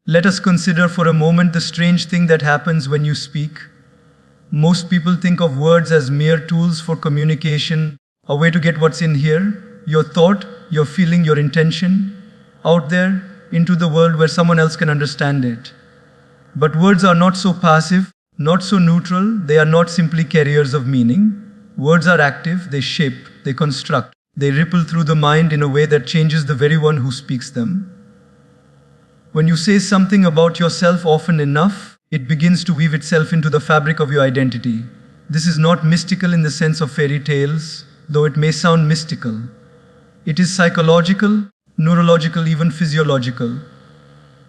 Let us consider for a moment the strange thing that happens when you speak. Most people think of words as mere tools for communication, a way to get what's in here, your thought, your feeling, your intention, out there, into the world where someone else can understand it. But words are not so passive, not so neutral, they are not simply carriers of meaning. Words are active, they shape, they construct, they ripple through the mind in a way that changes the very one who speaks them. When you say something about yourself often enough, it begins to weave itself into the fabric of your identity. This is not mystical in the sense of fairy tales, though it may sound mystical. It is psychological, neurological, even physiological.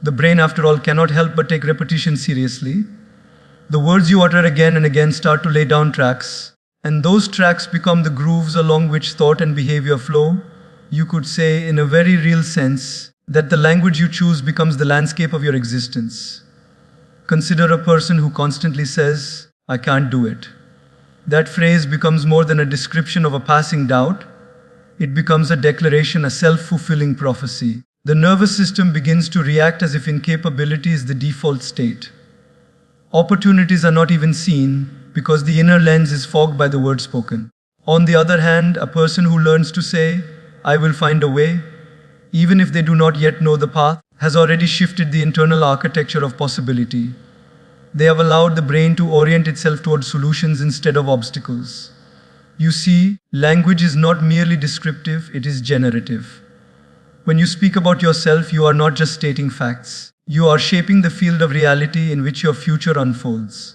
The brain, after all, cannot help but take repetition seriously. The words you utter again and again start to lay down tracks, and those tracks become the grooves along which thought and behavior flow. You could say, in a very real sense, that the language you choose becomes the landscape of your existence. Consider a person who constantly says, "I can't do it." That phrase becomes more than a description of a passing doubt. It becomes a declaration, a self-fulfilling prophecy. The nervous system begins to react as if incapability is the default state. Opportunities are not even seen because the inner lens is fogged by the word spoken. On the other hand, a person who learns to say, "I will find a way," even if they do not yet know the path, has already shifted the internal architecture of possibility. They have allowed the brain to orient itself towards solutions instead of obstacles. You see, language is not merely descriptive, it is generative. When you speak about yourself, you are not just stating facts. You are shaping the field of reality in which your future unfolds.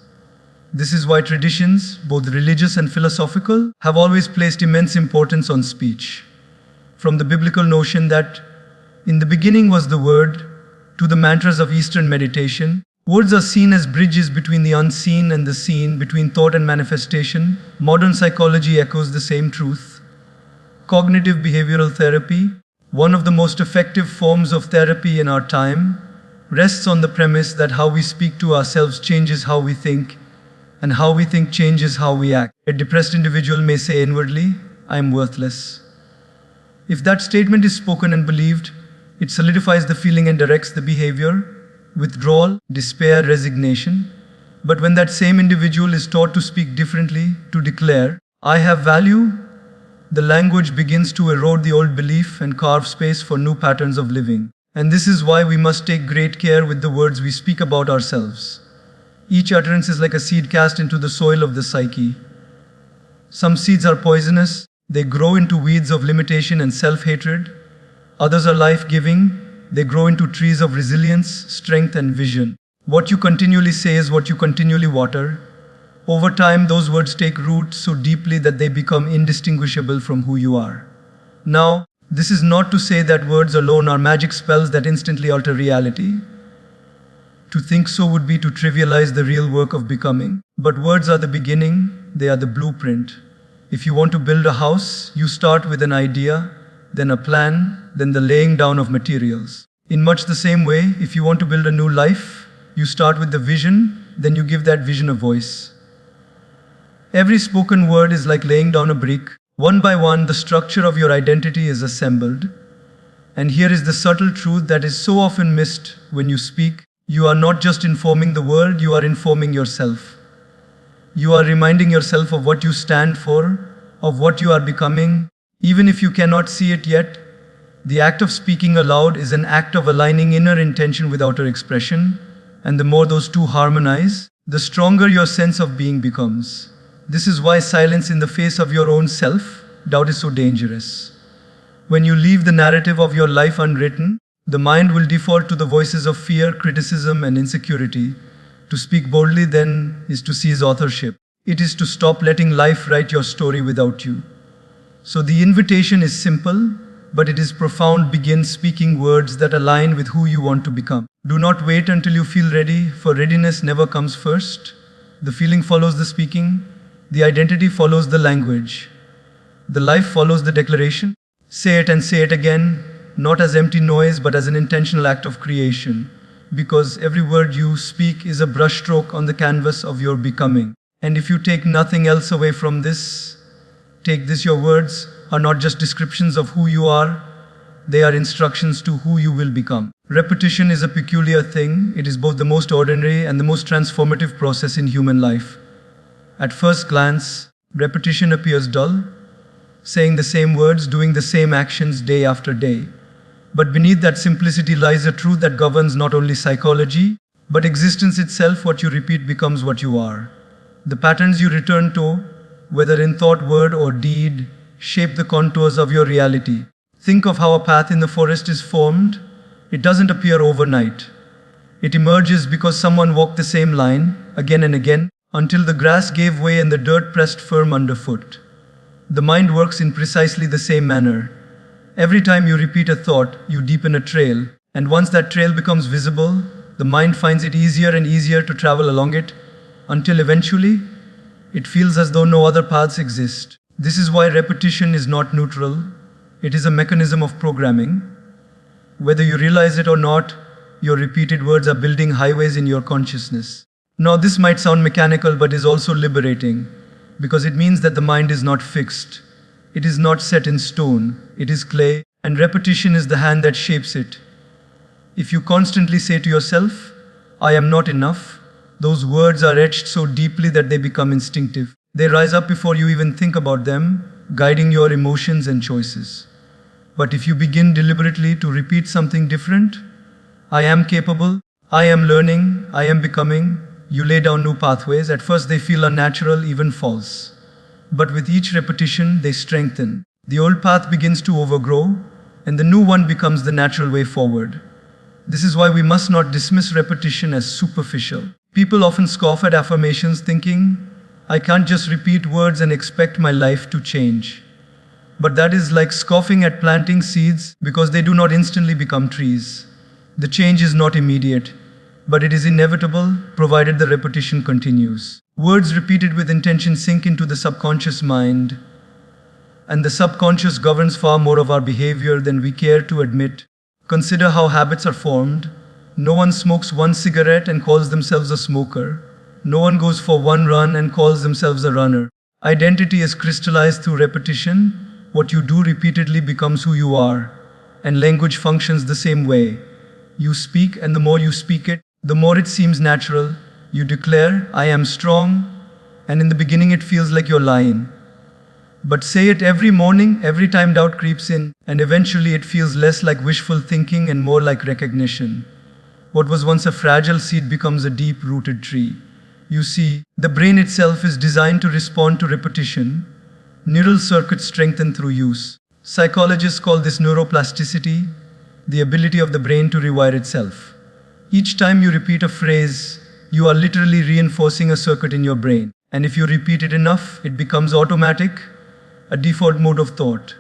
This is why traditions, both religious and philosophical, have always placed immense importance on speech. From the biblical notion that in the beginning was the Word, to the mantras of Eastern meditation, words are seen as bridges between the unseen and the seen, between thought and manifestation. Modern psychology echoes the same truth. Cognitive behavioral therapy, one of the most effective forms of therapy in our time, rests on the premise that how we speak to ourselves changes how we think, and how we think changes how we act. A depressed individual may say inwardly, "I am worthless." If that statement is spoken and believed, it solidifies the feeling and directs the behavior, withdrawal, despair, resignation. But when that same individual is taught to speak differently, to declare, "I have value," the language begins to erode the old belief and carve space for new patterns of living. And this is why we must take great care with the words we speak about ourselves. Each utterance is like a seed cast into the soil of the psyche. Some seeds are poisonous. They grow into weeds of limitation and self-hatred. Others are life-giving. They grow into trees of resilience, strength, and vision. What you continually say is what you continually water. Over time, those words take root so deeply that they become indistinguishable from who you are. Now, this is not to say that words alone are magic spells that instantly alter reality. To think so would be to trivialize the real work of becoming. But words are the beginning, they are the blueprint. If you want to build a house, you start with an idea, then a plan, then the laying down of materials. In much the same way, if you want to build a new life, you start with the vision, then you give that vision a voice. Every spoken word is like laying down a brick. One by one, the structure of your identity is assembled. And here is the subtle truth that is so often missed when you speak. You are not just informing the world, you are informing yourself. You are reminding yourself of what you stand for, of what you are becoming. Even if you cannot see it yet, the act of speaking aloud is an act of aligning inner intention with outer expression. And the more those two harmonize, the stronger your sense of being becomes. This is why silence in the face of your own self-doubt is so dangerous. When you leave the narrative of your life unwritten, the mind will default to the voices of fear, criticism, and insecurity. To speak boldly, then, is to seize authorship. It is to stop letting life write your story without you. So the invitation is simple, but it is profound. Begin speaking words that align with who you want to become. Do not wait until you feel ready, for readiness never comes first. The feeling follows the speaking. The identity follows the language. The life follows the declaration. Say it and say it again, not as empty noise, but as an intentional act of creation. Because every word you speak is a brushstroke on the canvas of your becoming. And if you take nothing else away from this, take this: your words are not just descriptions of who you are, they are instructions to who you will become. Repetition is a peculiar thing. It is both the most ordinary and the most transformative process in human life. At first glance, repetition appears dull, saying the same words, doing the same actions day after day. But beneath that simplicity lies a truth that governs not only psychology, but existence itself. What you repeat becomes what you are. The patterns you return to, whether in thought, word, or deed, shape the contours of your reality. Think of how a path in the forest is formed. It doesn't appear overnight. It emerges because someone walked the same line again and again until the grass gave way and the dirt pressed firm underfoot. The mind works in precisely the same manner. Every time you repeat a thought, you deepen a trail, and once that trail becomes visible, the mind finds it easier and easier to travel along it, until eventually, it feels as though no other paths exist. This is why repetition is not neutral. It is a mechanism of programming. Whether you realize it or not, your repeated words are building highways in your consciousness. Now, this might sound mechanical, but is also liberating, because it means that the mind is not fixed. It is not set in stone. It is clay, and repetition is the hand that shapes it. If you constantly say to yourself, "I am not enough," those words are etched so deeply that they become instinctive. They rise up before you even think about them, guiding your emotions and choices. But if you begin deliberately to repeat something different, "I am capable, I am learning, I am becoming," you lay down new pathways. At first they feel unnatural, even false. But with each repetition, they strengthen. The old path begins to overgrow, and the new one becomes the natural way forward. This is why we must not dismiss repetition as superficial. People often scoff at affirmations, thinking, "I can't just repeat words and expect my life to change." But that is like scoffing at planting seeds because they do not instantly become trees. The change is not immediate, but it is inevitable provided the repetition continues. Words repeated with intention sink into the subconscious mind, and the subconscious governs far more of our behavior than we care to admit. Consider how habits are formed. No one smokes one cigarette and calls themselves a smoker. No one goes for one run and calls themselves a runner. Identity is crystallized through repetition. What you do repeatedly becomes who you are. And language functions the same way. You speak, and the more you speak it, the more it seems natural. You declare, "I am strong," and in the beginning it feels like you're lying. But say it every morning, every time doubt creeps in, and eventually it feels less like wishful thinking and more like recognition. What was once a fragile seed becomes a deep-rooted tree. You see, the brain itself is designed to respond to repetition. Neural circuits strengthen through use. Psychologists call this neuroplasticity, the ability of the brain to rewire itself. Each time you repeat a phrase, you are literally reinforcing a circuit in your brain. And if you repeat it enough, it becomes automatic, a default mode of thought.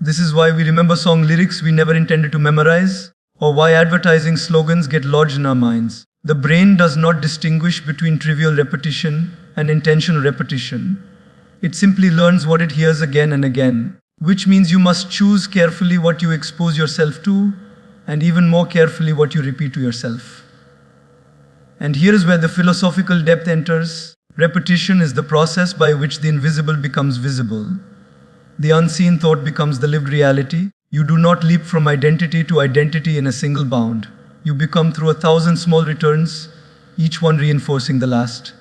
This is why we remember song lyrics we never intended to memorize, or why advertising slogans get lodged in our minds. The brain does not distinguish between trivial repetition and intentional repetition. It simply learns what it hears again and again, which means you must choose carefully what you expose yourself to, and even more carefully what you repeat to yourself. And here is where the philosophical depth enters. Repetition is the process by which the invisible becomes visible. The unseen thought becomes the lived reality. You do not leap from identity to identity in a single bound. You become through 1,000 small returns, each one reinforcing the last.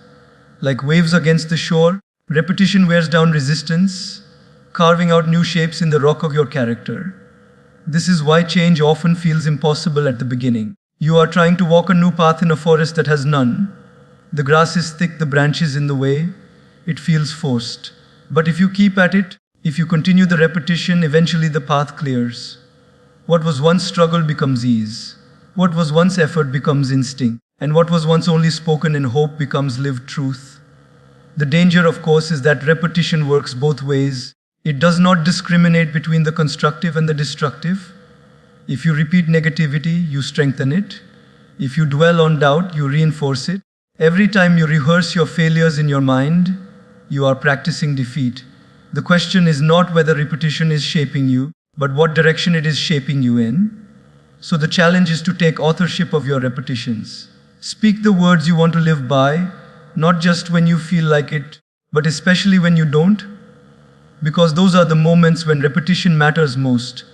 Like waves against the shore, repetition wears down resistance, carving out new shapes in the rock of your character. This is why change often feels impossible at the beginning. You are trying to walk a new path in a forest that has none. The grass is thick, the branches in the way. It feels forced. But if you keep at it, if you continue the repetition, eventually the path clears. What was once struggle becomes ease. What was once effort becomes instinct. And what was once only spoken in hope becomes lived truth. The danger, of course, is that repetition works both ways. It does not discriminate between the constructive and the destructive. If you repeat negativity, you strengthen it. If you dwell on doubt, you reinforce it. Every time you rehearse your failures in your mind, you are practicing defeat. The question is not whether repetition is shaping you, but what direction it is shaping you in. So the challenge is to take authorship of your repetitions. Speak the words you want to live by, not just when you feel like it, but especially when you don't, because those are the moments when repetition matters most.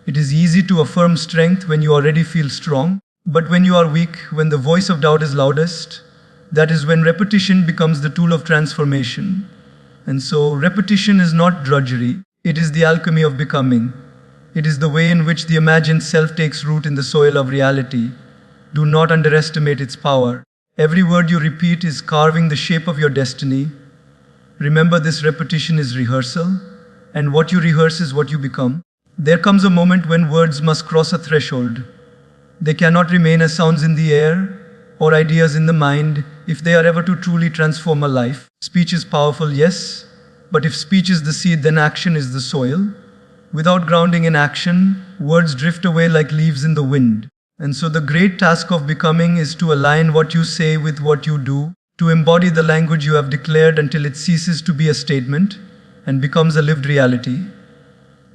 It is easy to affirm strength when you already feel strong, but when you are weak, when the voice of doubt is loudest, that is when repetition becomes the tool of transformation. And so, repetition is not drudgery, it is the alchemy of becoming. It is the way in which the imagined self takes root in the soil of reality. Do not underestimate its power. Every word you repeat is carving the shape of your destiny. Remember, this repetition is rehearsal, and what you rehearse is what you become. There comes a moment when words must cross a threshold. They cannot remain as sounds in the air or ideas in the mind if they are ever to truly transform a life. Speech is powerful, yes, but if speech is the seed, then action is the soil. Without grounding in action, words drift away like leaves in the wind. And so the great task of becoming is to align what you say with what you do, to embody the language you have declared until it ceases to be a statement and becomes a lived reality.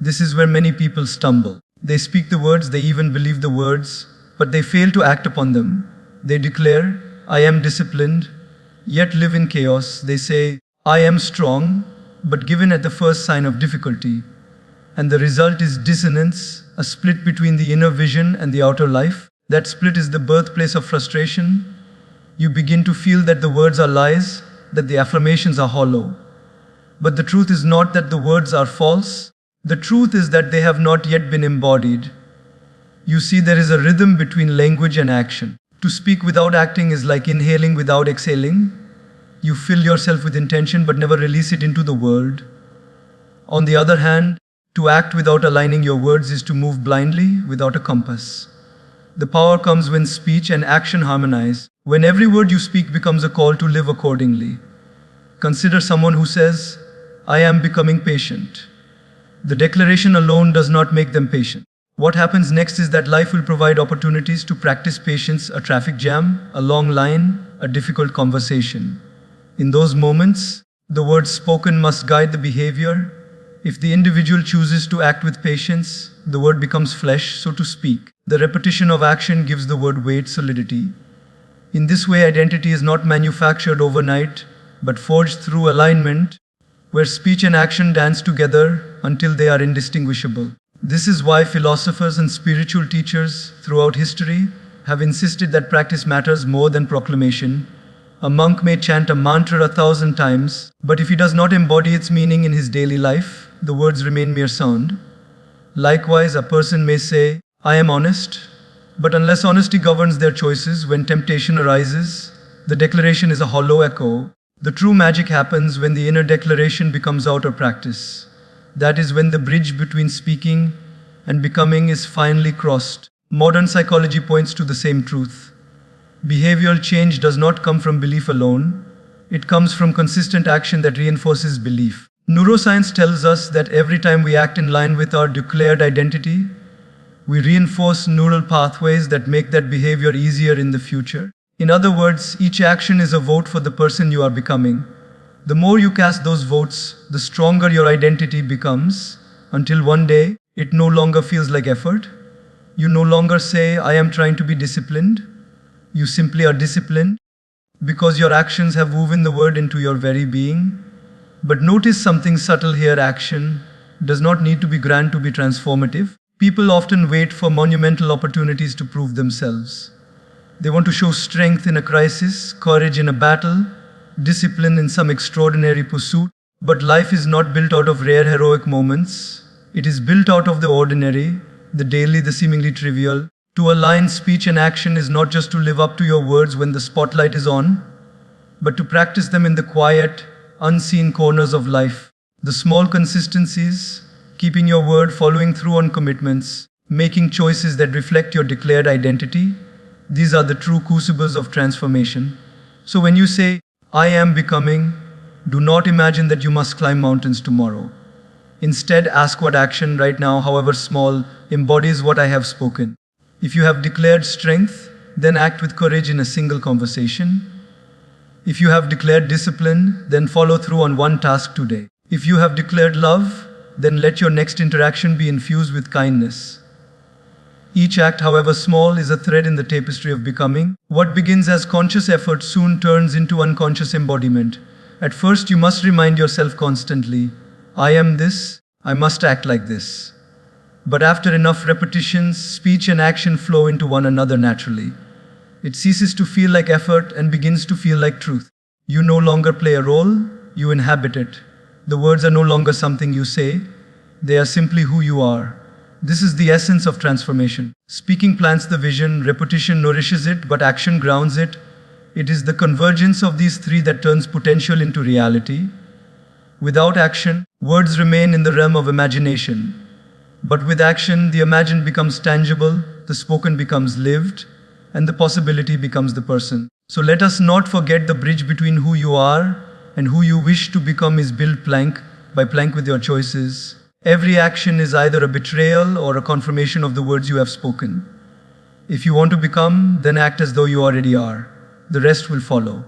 This is where many people stumble. They speak the words, they even believe the words, but they fail to act upon them. They declare, I am disciplined, yet live in chaos. They say, I am strong, but given at the first sign of difficulty. And the result is dissonance, a split between the inner vision and the outer life. That split is the birthplace of frustration. You begin to feel that the words are lies, that the affirmations are hollow. But the truth is not that the words are false. The truth is that they have not yet been embodied. You see, there is a rhythm between language and action. To speak without acting is like inhaling without exhaling. You fill yourself with intention but never release it into the world. On the other hand, to act without aligning your words is to move blindly without a compass. The power comes when speech and action harmonize, when every word you speak becomes a call to live accordingly. Consider someone who says, I am becoming patient. The declaration alone does not make them patient. What happens next is that life will provide opportunities to practice patience, a traffic jam, a long line, a difficult conversation. In those moments, the words spoken must guide the behavior. If the individual chooses to act with patience, the word becomes flesh, so to speak. The repetition of action gives the word weight, solidity. In this way, identity is not manufactured overnight, but forged through alignment, where speech and action dance together until they are indistinguishable. This is why philosophers and spiritual teachers throughout history have insisted that practice matters more than proclamation. A monk may chant a mantra 1,000 times, but if he does not embody its meaning in his daily life, the words remain mere sound. Likewise, a person may say, I am honest, but unless honesty governs their choices when temptation arises, the declaration is a hollow echo. The true magic happens when the inner declaration becomes outer practice. That is when the bridge between speaking and becoming is finally crossed. Modern psychology points to the same truth. Behavioral change does not come from belief alone. It comes from consistent action that reinforces belief. Neuroscience tells us that every time we act in line with our declared identity, we reinforce neural pathways that make that behavior easier in the future. In other words, each action is a vote for the person you are becoming. The more you cast those votes, the stronger your identity becomes, until one day, it no longer feels like effort. You no longer say, I am trying to be disciplined. You simply are disciplined, because your actions have woven the word into your very being. But notice something subtle here: action does not need to be grand to be transformative. People often wait for monumental opportunities to prove themselves. They want to show strength in a crisis, courage in a battle, discipline in some extraordinary pursuit. But life is not built out of rare heroic moments. It is built out of the ordinary, the daily, the seemingly trivial. To align speech and action is not just to live up to your words when the spotlight is on, but to practice them in the quiet, unseen corners of life. The small consistencies, keeping your word, following through on commitments, making choices that reflect your declared identity, these are the true crucibles of transformation. So when you say, I am becoming, do not imagine that you must climb mountains tomorrow. Instead, ask what action right now, however small, embodies what I have spoken. If you have declared strength, then act with courage in a single conversation. If you have declared discipline, then follow through on one task today. If you have declared love, then let your next interaction be infused with kindness. Each act, however small, is a thread in the tapestry of becoming. What begins as conscious effort soon turns into unconscious embodiment. At first, you must remind yourself constantly, I am this, I must act like this. But after enough repetitions, speech and action flow into one another naturally. It ceases to feel like effort and begins to feel like truth. You no longer play a role, you inhabit it. The words are no longer something you say, they are simply who you are. This is the essence of transformation. Speaking plants the vision, repetition nourishes it, but action grounds it. It is the convergence of these three that turns potential into reality. Without action, words remain in the realm of imagination. But with action, the imagined becomes tangible, the spoken becomes lived, and the possibility becomes the person. So let us not forget the bridge between who you are and who you wish to become is built plank by plank with your choices. Every action is either a betrayal or a confirmation of the words you have spoken. If you want to become, then act as though you already are. The rest will follow.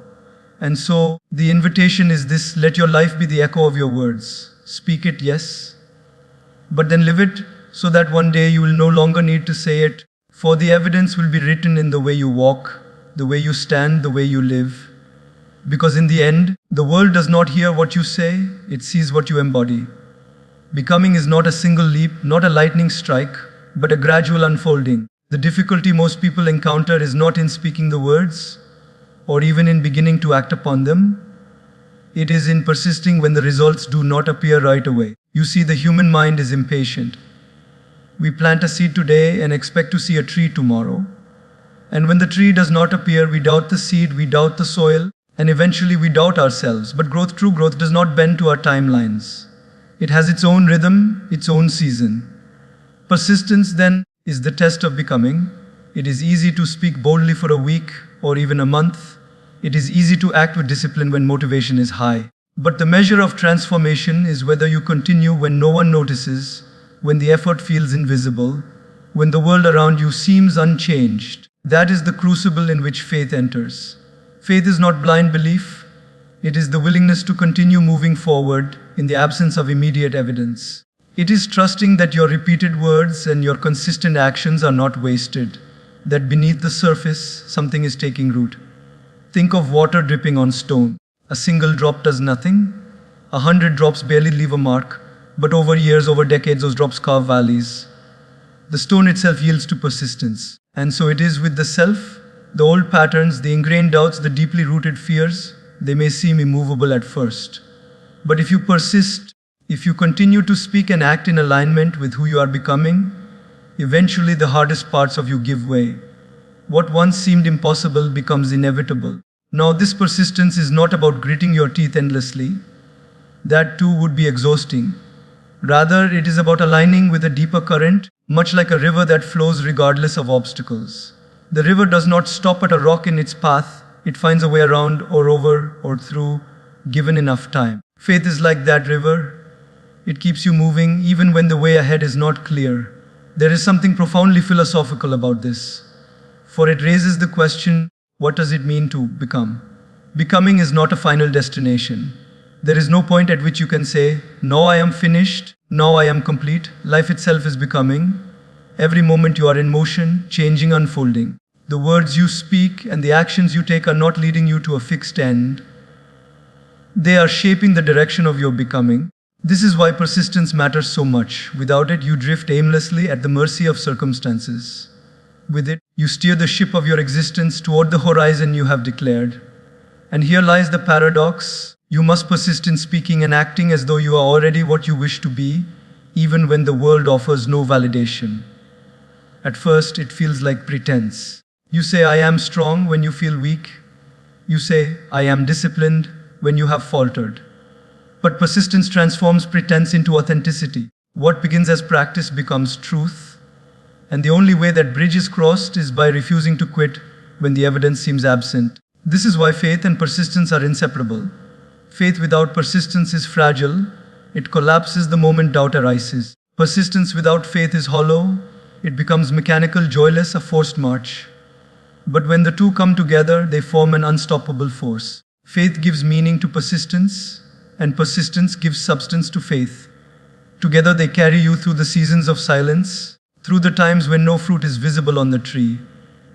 And so, the invitation is this: let your life be the echo of your words. Speak it, yes, but then live it so that one day you will no longer need to say it, for the evidence will be written in the way you walk, the way you stand, the way you live. Because in the end, the world does not hear what you say, it sees what you embody. Becoming is not a single leap, not a lightning strike, but a gradual unfolding. The difficulty most people encounter is not in speaking the words, or even in beginning to act upon them. It is in persisting when the results do not appear right away. You see, the human mind is impatient. We plant a seed today and expect to see a tree tomorrow. And when the tree does not appear, we doubt the seed, we doubt the soil, and eventually we doubt ourselves. But true growth does not bend to our timelines. It has its own rhythm, its own season. Persistence, then, is the test of becoming. It is easy to speak boldly for a week or even a month. It is easy to act with discipline when motivation is high. But the measure of transformation is whether you continue when no one notices, when the effort feels invisible, when the world around you seems unchanged. That is the crucible in which faith enters. Faith is not blind belief. It is the willingness to continue moving forward in the absence of immediate evidence. It is trusting that your repeated words and your consistent actions are not wasted, that beneath the surface, something is taking root. Think of water dripping on stone. A single drop does nothing. 100 drops barely leave a mark, but over years, over decades, those drops carve valleys. The stone itself yields to persistence. And so it is with the self, the old patterns, the ingrained doubts, the deeply rooted fears. They may seem immovable at first. But if you persist, if you continue to speak and act in alignment with who you are becoming, eventually the hardest parts of you give way. What once seemed impossible becomes inevitable. Now, this persistence is not about gritting your teeth endlessly. That too would be exhausting. Rather, it is about aligning with a deeper current, much like a river that flows regardless of obstacles. The river does not stop at a rock in its path. It finds a way around or over or through, given enough time. Faith is like that river. It keeps you moving even when the way ahead is not clear. There is something profoundly philosophical about this, for it raises the question, what does it mean to become? Becoming is not a final destination. There is no point at which you can say, now I am finished, now I am complete. Life itself is becoming. Every moment you are in motion, changing, unfolding. The words you speak and the actions you take are not leading you to a fixed end. They are shaping the direction of your becoming. This is why persistence matters so much. Without it, you drift aimlessly at the mercy of circumstances. With it, you steer the ship of your existence toward the horizon you have declared. And here lies the paradox. You must persist in speaking and acting as though you are already what you wish to be, even when the world offers no validation. At first, it feels like pretense. You say, I am strong when you feel weak. You say, I am disciplined when you have faltered. But persistence transforms pretense into authenticity. What begins as practice becomes truth. And the only way that bridge is crossed is by refusing to quit when the evidence seems absent. This is why faith and persistence are inseparable. Faith without persistence is fragile. It collapses the moment doubt arises. Persistence without faith is hollow. It becomes mechanical, joyless, a forced march. But when the two come together, they form an unstoppable force. Faith gives meaning to persistence, and persistence gives substance to faith. Together they carry you through the seasons of silence, through the times when no fruit is visible on the tree,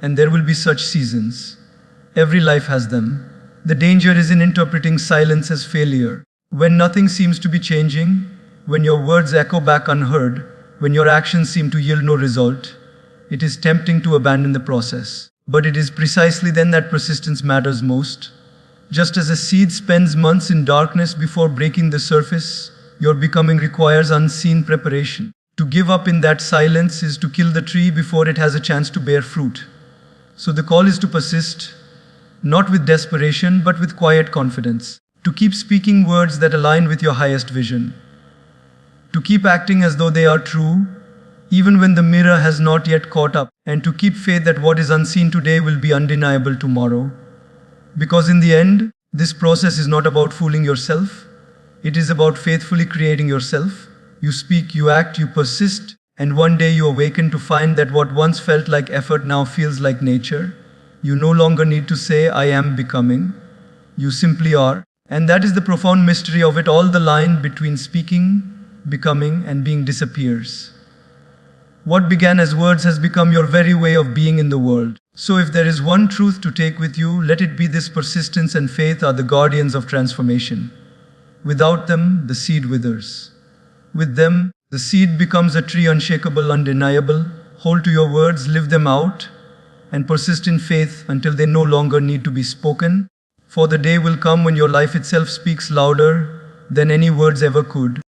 and there will be such seasons. Every life has them. The danger is in interpreting silence as failure. When nothing seems to be changing, when your words echo back unheard, when your actions seem to yield no result, it is tempting to abandon the process. But it is precisely then that persistence matters most. Just as a seed spends months in darkness before breaking the surface, your becoming requires unseen preparation. To give up in that silence is to kill the tree before it has a chance to bear fruit. So the call is to persist, not with desperation, but with quiet confidence. To keep speaking words that align with your highest vision. To keep acting as though they are true, even when the mirror has not yet caught up. And to keep faith that what is unseen today will be undeniable tomorrow. Because in the end, this process is not about fooling yourself. It is about faithfully creating yourself. You speak, you act, you persist, and one day you awaken to find that what once felt like effort now feels like nature. You no longer need to say, I am becoming. You simply are. And that is the profound mystery of it all. The line between speaking, becoming, and being disappears. What began as words has become your very way of being in the world. So if there is one truth to take with you, let it be this: persistence and faith are the guardians of transformation. Without them, the seed withers. With them, the seed becomes a tree, unshakable, undeniable. Hold to your words, live them out, and persist in faith until they no longer need to be spoken. For the day will come when your life itself speaks louder than any words ever could.